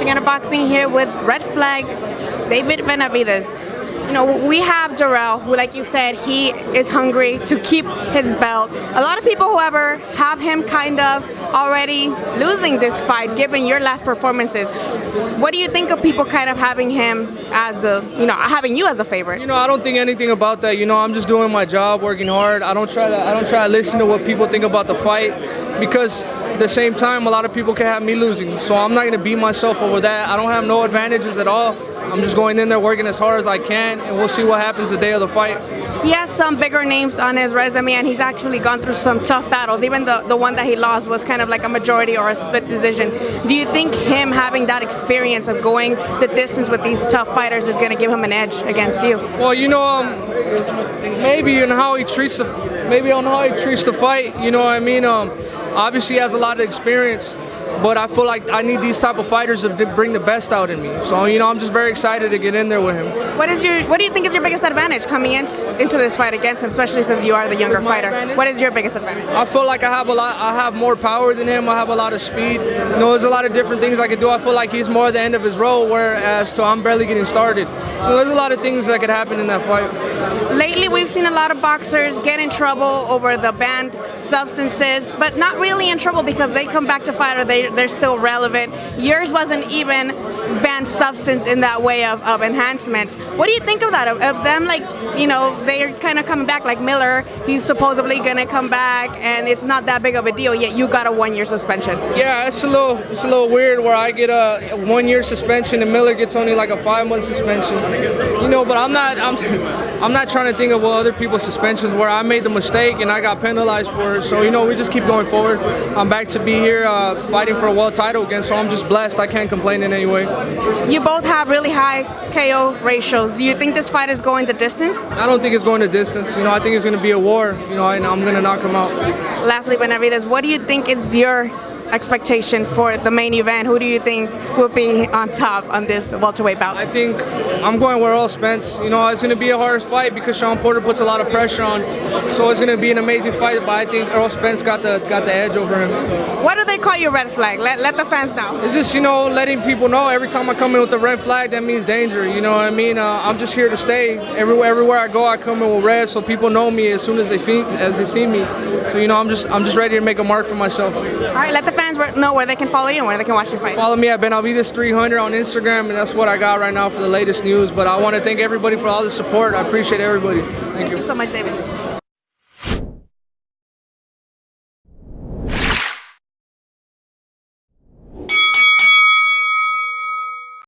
Xicana Boxing here with Red Flag, David Benavidez. You know, we have Dirrel, who, like you said, he is hungry to keep his belt. A lot of people, however, have him kind of already losing this fight, given your last performances. What do you think of people kind of having him as a, having you as a favorite? I don't think anything about that. I'm just doing my job, working hard. I don't try to listen to what people think about the fight, because at the same time, a lot of people can have me losing. So I'm not going to beat myself over that. I don't have no advantages at all. I'm just going in there working as hard as I can, and we'll see what happens the day of the fight. He has some bigger names on his resume, and he's actually gone through some tough battles. Even the one that he lost was kind of like a majority or a split decision. Do you think him having that experience of going the distance with these tough fighters is going to give him an edge against you? Well, maybe on how he treats the fight. You know what I mean? Obviously, he has a lot of experience. But I feel like I need these type of fighters to bring the best out in me. So, I'm just very excited to get in there with him. What do you think is your biggest advantage coming into this fight against him, especially since you are the younger fighter? What is your biggest advantage? I feel like I have more power than him. I have a lot of speed. There's a lot of different things I could do. I feel like he's more at the end of his road, whereas I'm barely getting started. So there's a lot of things that could happen in that fight. Lately, we've seen a lot of boxers get in trouble over the banned substances, but not really in trouble because they come back to fight or they're still relevant. Yours wasn't even banned substance in that way of enhancements. What do you think of that? Of them, they're kind of coming back, like Miller, he's supposedly going to come back, and it's not that big of a deal, yet you got a 1-year suspension. Yeah, it's a little weird where I get a 1-year suspension and Miller gets only like a 5-month suspension. But I'm not trying to think of other people's suspensions where I made the mistake and I got penalized for it. So, we just keep going forward. I'm back to be here fighting for a world title again, so I'm just blessed. I can't complain in any way. You both have really high KO ratios. Do you think this fight is going the distance? I don't think it's going the distance. I think it's going to be a war, and I'm going to knock him out. Lastly, Benavidez, what do you think is your expectation for the main event? Who do you think will be on top on this welterweight bout? I think I'm going with Errol Spence. It's going to be a hard fight because Shawn Porter puts a lot of pressure on. So it's going to be an amazing fight, but I think Errol Spence got the edge over him. Why do they call you Red Flag? Let the fans know. It's just, letting people know every time I come in with the red flag, that means danger. You know what I mean? I'm just here to stay. Everywhere I go, I come in with red, so people know me as soon as they see me. So, I'm just ready to make a mark for myself. All right, let the fans know where they can follow you and where they can watch your fight. Follow me at Benavidez 300 on Instagram, and that's what I got right now for the latest news. But I want to thank everybody for all the support. I appreciate everybody. Thank you so much, David.